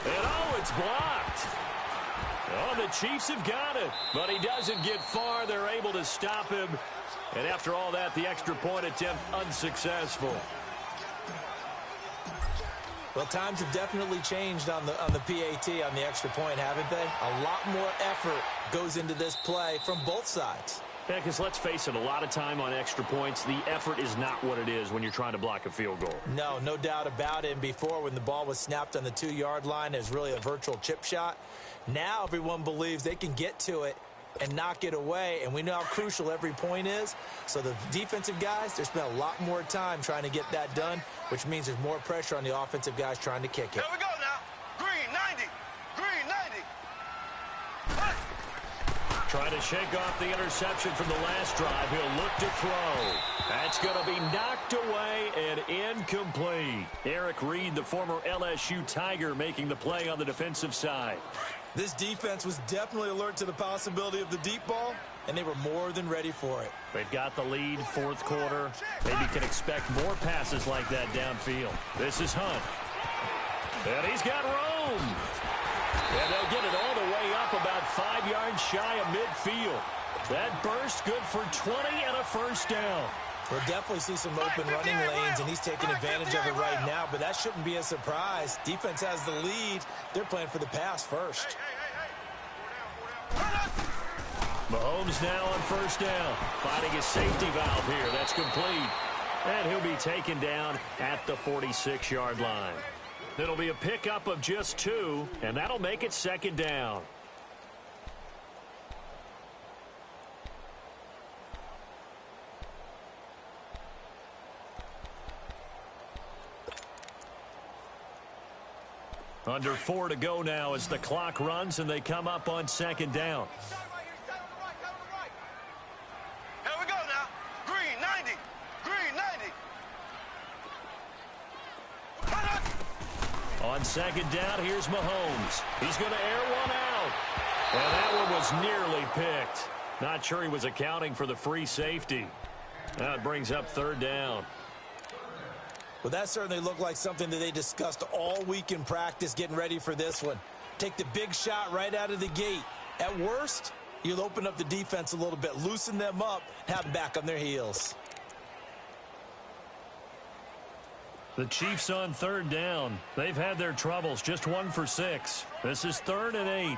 And oh, it's blocked. Oh, the Chiefs have got it, but he doesn't get far. They're able to stop him. And after all that, the extra point attempt unsuccessful. Well, times have definitely changed on the PAT, on the extra point, haven't they? A lot more effort goes into this play from both sides. Yeah, because let's face it, a lot of time on extra points, the effort is not what it is when you're trying to block a field goal. No doubt about it. And before, when the ball was snapped on the 2-yard line, it was really a virtual chip shot. Now everyone believes they can get to it and knock it away, and we know how crucial every point is. So the defensive guys, they spent a lot more time trying to get that done, which means there's more pressure on the offensive guys trying to kick it. Here we go now. Green 90. Green 90. Trying to shake off the interception from the last drive. He'll look to throw. That's going to be knocked away and incomplete. Eric Reed, the former LSU Tiger, making the play on the defensive side. This defense was definitely alert to the possibility of the deep ball, and they were more than ready for it. They've got the lead, fourth quarter. Maybe can expect more passes like that downfield. This is Hunt. And he's got room. And they'll get it all the way up about 5 yards shy of midfield. That burst good for 20 and a first down. We'll definitely see some open running lanes, and he's taking advantage of it right now, but that shouldn't be a surprise. Defense has the lead. They're playing for the pass first. Mahomes now on first down, finding his safety valve here. That's complete. And he'll be taken down at the 46-yard line. It'll be a pickup of just 2, and that'll make it second down. Under 4 to go now as the clock runs and they come up on second down. Here we go now. Green 90. Green 90. On second down, here's Mahomes. He's going to air one out. And that one was nearly picked. Not sure he was accounting for the free safety. Now it brings up third down. Well, that certainly looked like something that they discussed all week in practice getting ready for this one. Take the big shot right out of the gate. At worst, you'll open up the defense a little bit, loosen them up, have them back on their heels. The Chiefs on third down. They've had their troubles, just 1 for 6. This is 3rd and 8.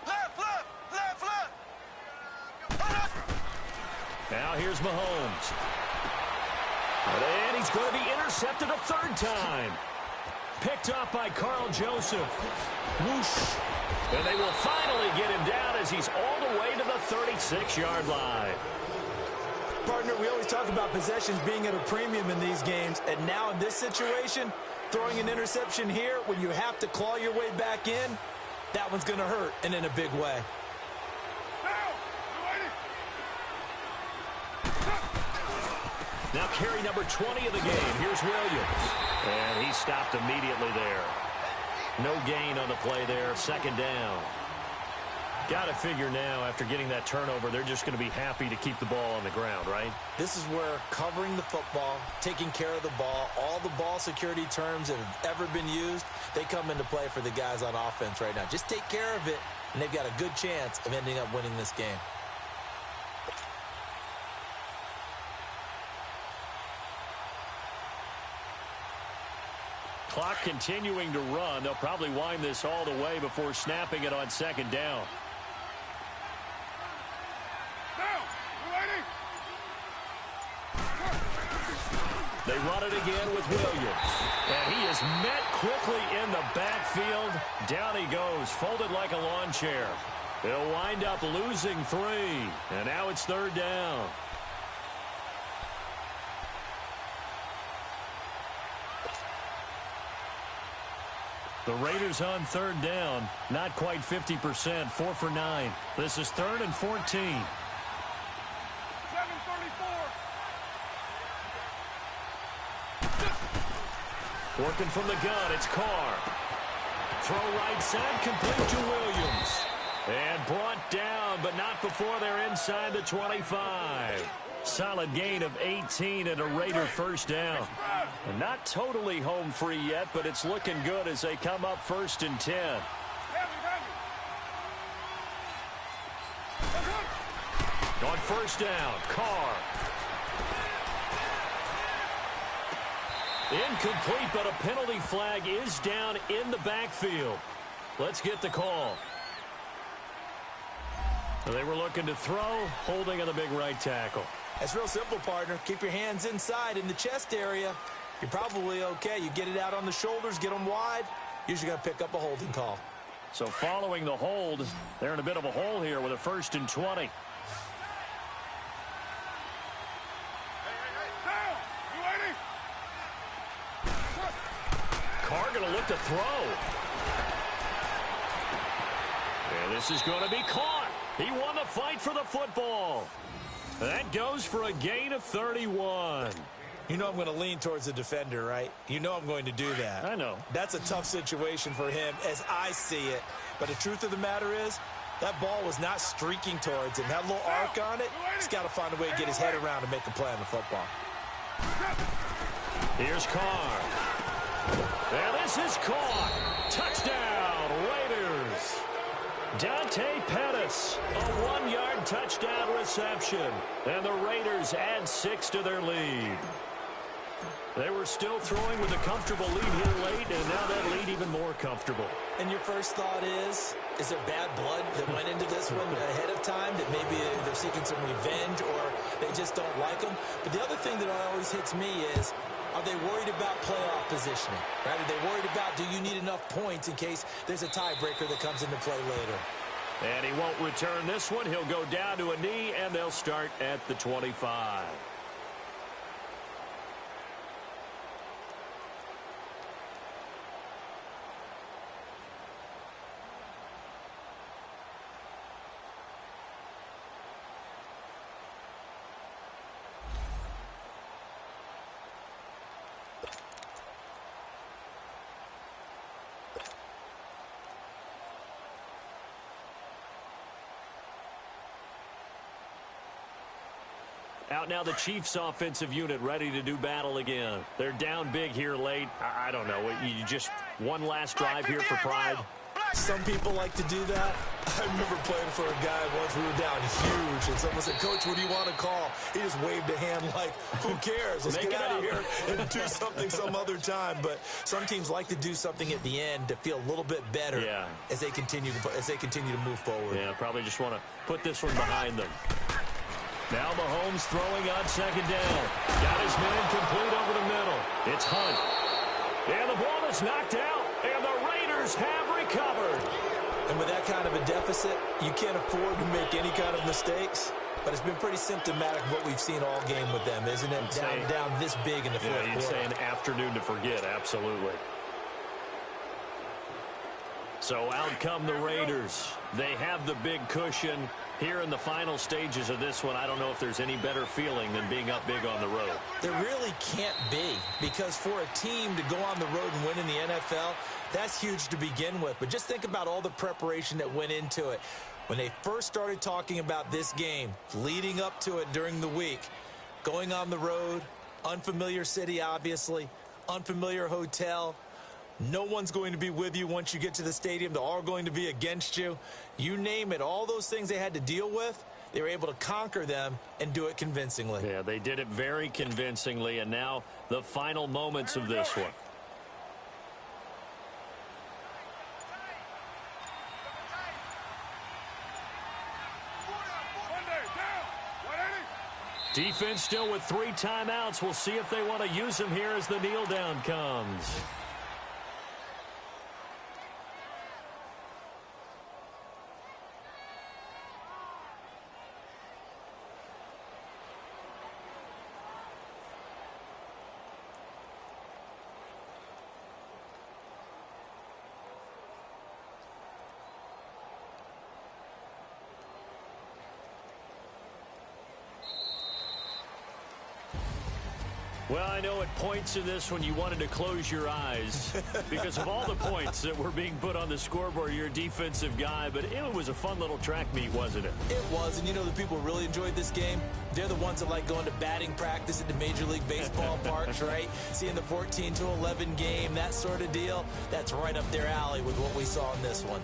Left. Now here's Mahomes. And he's going to be intercepted a third time. Picked off by Carl Joseph. Whoosh. And they will finally get him down as he's all the way to the 36-yard line. Partner, we always talk about possessions being at a premium in these games, and now in this situation, throwing an interception here when you have to claw your way back in, that one's going to hurt, and in a big way. Now carry number 20 of the game. Here's Williams. And he stopped immediately there. No gain on the play there. Second down. Got to figure now, after getting that turnover, they're just going to be happy to keep the ball on the ground, right? This is where covering the football, taking care of the ball, all the ball security terms that have ever been used, they come into play for the guys on offense right now. Just take care of it, and they've got a good chance of ending up winning this game. Clock continuing to run. They'll probably wind this all the way before snapping it on second down. They run it again with Williams. And he is met quickly in the backfield. Down he goes, folded like a lawn chair. They'll wind up losing 3. And now it's third down. The Raiders on third down, not quite 50%, 4 for 9. This is 3rd and 14. 7:34. Working from the gun, it's Carr. Throw right side, complete to Williams. And brought down, but not before they're inside the 25. Solid gain of 18 and a Raider first down. And not totally home free yet, but it's looking good as they come up 1st and 10. On first down, Carr. Incomplete, but a penalty flag is down in the backfield. Let's get the call. They were looking to throw, holding on the big right tackle. It's real simple, partner. Keep your hands inside in the chest area. You're probably okay. You get it out on the shoulders, get them wide. Usually going to pick up a holding call. So following the hold, they're in a bit of a hole here with a 1st and 20. Carr going to look to throw. And this is going to be caught. He won the fight for the football. That goes for a gain of 31. You know I'm going to lean towards the defender, right? You know I'm going to do that. I know. That's a tough situation for him as I see it. But the truth of the matter is, that ball was not streaking towards him. That little arc on it, he's got to find a way to get his head around and make a play on the football. Here's Carr. And this is caught. Touchdown, Raiders. Dante Pettis, a 1-yard touchdown reception. And the Raiders add 6 to their lead. They were still throwing with a comfortable lead here late, and now that lead even more comfortable. And your first thought is there bad blood that went into this one ahead of time, that maybe they're seeking some revenge or they just don't like them? But the other thing that always hits me is, are they worried about playoff positioning? Right? Are they worried about, do you need enough points in case there's a tiebreaker that comes into play later? And he won't return this one. He'll go down to a knee, and they'll start at the 25. Out now the Chiefs offensive unit ready to do battle again. They're down big here late. I don't know. You just one last drive here for pride. Some people like to do that. I remember playing for a guy once. We were down huge, and someone said, "Coach, what do you want to call?" He just waved a hand like, "Who cares? Let's get out of here and do something some other time." But some teams like to do something at the end to feel a little bit better as they continue to move forward. Yeah, probably just want to put this one behind them. Now Mahomes throwing on 2nd down. Got his man complete over the middle. It's Hunt. And the ball is knocked out, and the Raiders have recovered. And with that kind of a deficit, you can't afford to make any kind of mistakes. But it's been pretty symptomatic of what we've seen all game with them, isn't it? Down this big in the fourth quarter. You'd say an afternoon to forget, absolutely. So out come the Raiders. They have the big cushion. Here in the final stages of this one, I don't know if there's any better feeling than being up big on the road. There really can't be, because for a team to go on the road and win in the NFL, that's huge to begin with. But just think about all the preparation that went into it. When they first started talking about this game, leading up to it during the week, going on the road, unfamiliar city, obviously, unfamiliar hotel. No one's going to be with you once you get to the stadium. They're all going to be against you. You name it, all those things they had to deal with, they were able to conquer them and do it convincingly. Yeah, they did it very convincingly, and now the final moments of this one. Defense still with 3 timeouts. We'll see if they want to use them here as the kneel down comes. Well, I know at points in this when you wanted to close your eyes because of all the points that were being put on the scoreboard. You're a defensive guy, but it was a fun little track meet, wasn't it? It was, and you know the people who really enjoyed this game? They're the ones that like going to batting practice at the Major League Baseball parks, right? Seeing the 14-11 game, that sort of deal. That's right up their alley with what we saw in this one.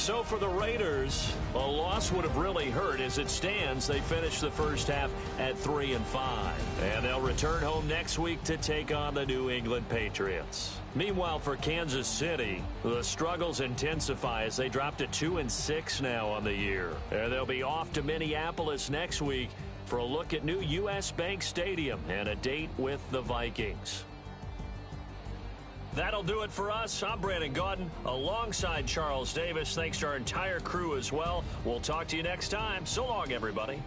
So for the Raiders, a loss would have really hurt. As it stands, they finished the first half at 3-5. And they'll return home next week to take on the New England Patriots. Meanwhile, for Kansas City, the struggles intensify as they drop to 2-6 now on the year. And they'll be off to Minneapolis next week for a look at new U.S. Bank Stadium and a date with the Vikings. That'll do it for us. I'm Brandon Gaudin alongside Charles Davis. Thanks to our entire crew as well. We'll talk to you next time. So long, everybody.